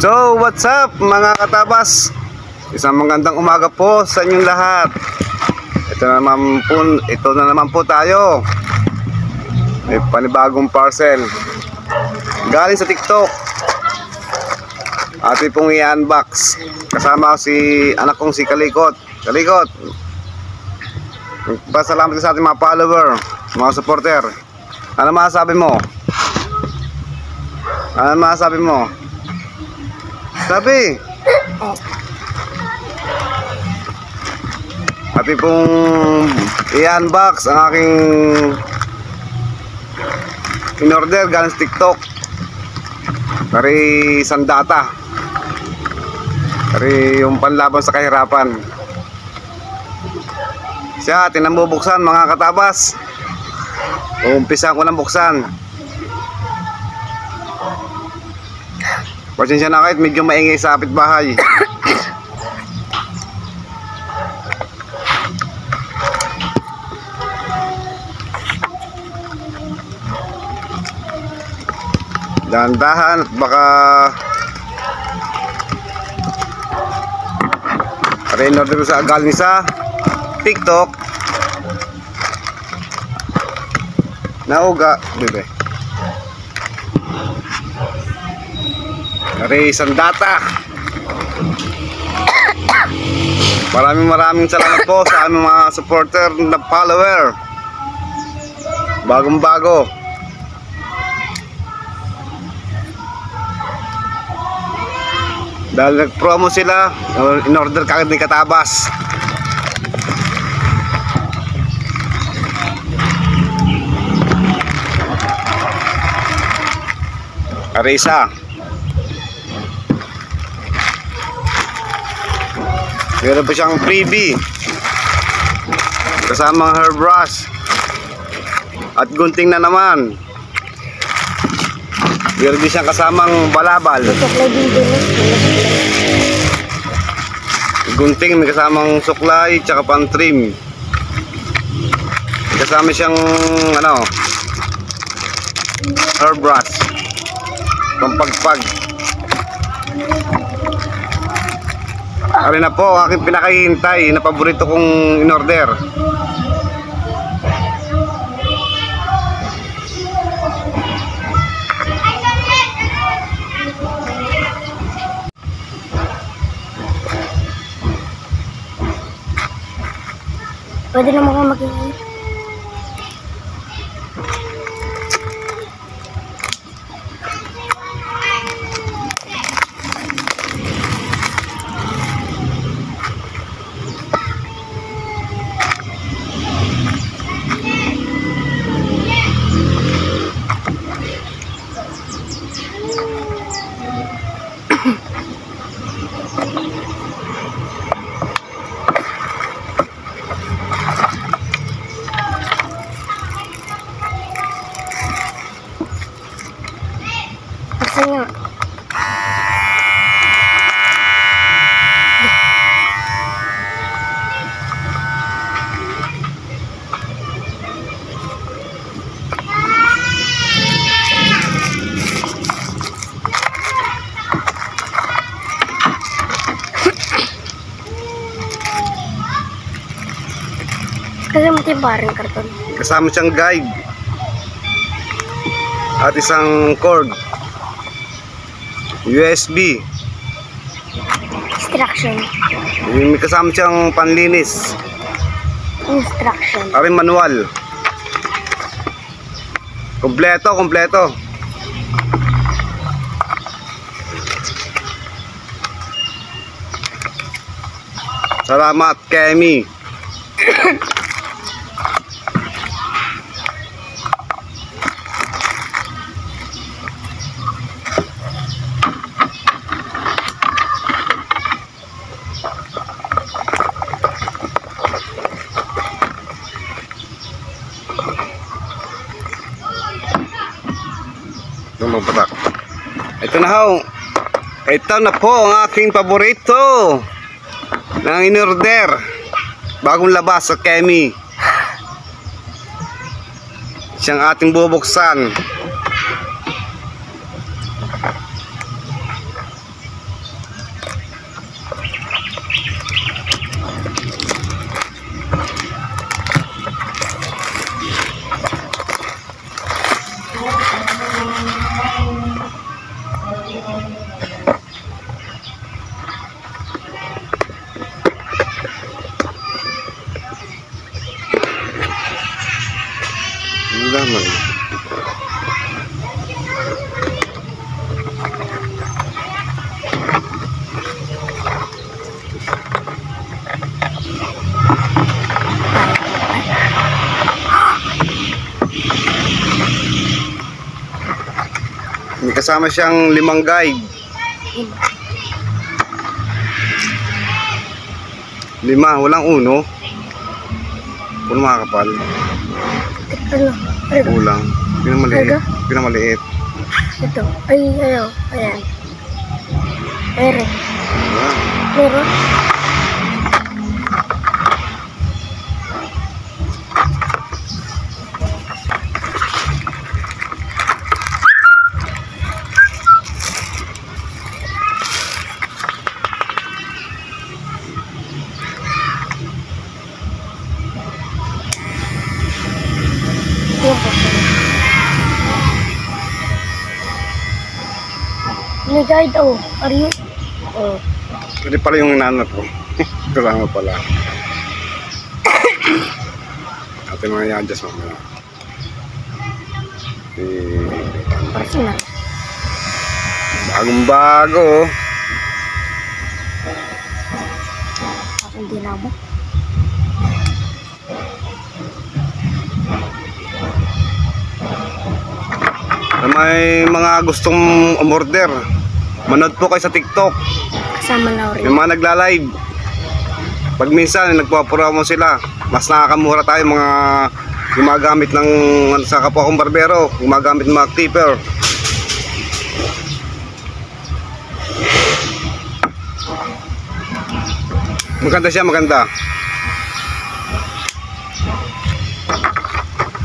So, what's up mga katabas? Isang magandang umaga po sa inyong lahat. Ito na naman po tayo. May panibagong parcel galing sa TikTok. Atin pong i-unbox. Kasama si anak kong si Kalikot. Kalikot, pasalamat sa ating mga follower, mga supporter. Ano masasabi mo? Ano masasabi mo? Sabi. Atin pong i-unbox ang aking in-order galing sa TikTok. Dari sandata. Dari yung panlaban sa kahirapan. Siya, tinambubuksan mga katabas. Umpisa ko ng buksan. Pasensya na kahit medyo maingay sa kapitbahay. Dahan-dahan at baka in-order ko sa galing sa TikTok. Nauga, bebe. Dari sandata. Maraming salamat po sa aming mga supporter na follower. Bagong-bago. Dahil nag-promo sila, in-order kagad ni Katabas. Arisa. Meron pa siyang freebie. Kasamang hairbrush. At gunting na naman. Meron din siyang kasamang balabal. Gunting, may kasamang suklay, tsaka pang trim. May kasama siyang hairbrush. Pampagpag. Ari na po ang aking pinakahihintay na paborito kong in-order. Pwede naman kayo mag-iingay. Nga. Kasi matibay rin karton. Kasama siyang guide at isang cord USB. Instruction. May kasama siyang panlinis. Instruction. Aring manual. Kompleto. Salamat, Kemi. Magpatak. Ito na ho. Ito na po ang aking paborito ng in-order. Bagong labas sa Kemi. siyang ating bubuksan. Laman. May kasama siyang 5 guide. 5, walang uno. Puno mga kapal. Ano? Ano? Kulang. Pinamaliit. Talaga? Pinamaliit. Ito. Ay, ano? Ayan. Meron. Ayan. Meron. Yan po. May guide, oh. Are you? Oh. Pwede pala yung nanat ko. Kasama pala. Atin mga i-adjust mamaya. Parang na. Bagong bago. Parang di na mo. Sa may mga gustong umorder, manood po kayo sa TikTok. Kasama na rin. Yung mga nagla-live. Pag minsan nagpo-promo sila, mas nakakamura tayo mga gumagamit ng sa kapwa kong barbero, gumagamit ng mga clipper. Maganda siya, maganda.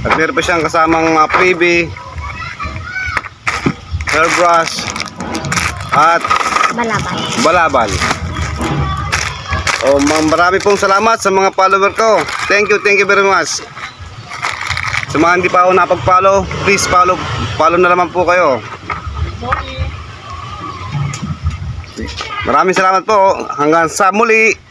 At meron pa siyang kasamang freebie, hairbrush, at Balabal. balabal. Marami pong salamat sa mga follower ko. Thank you very much. Sa mga hindi pa ako napag-follow, please follow na naman po kayo. Maraming salamat po. Hanggang sa muli.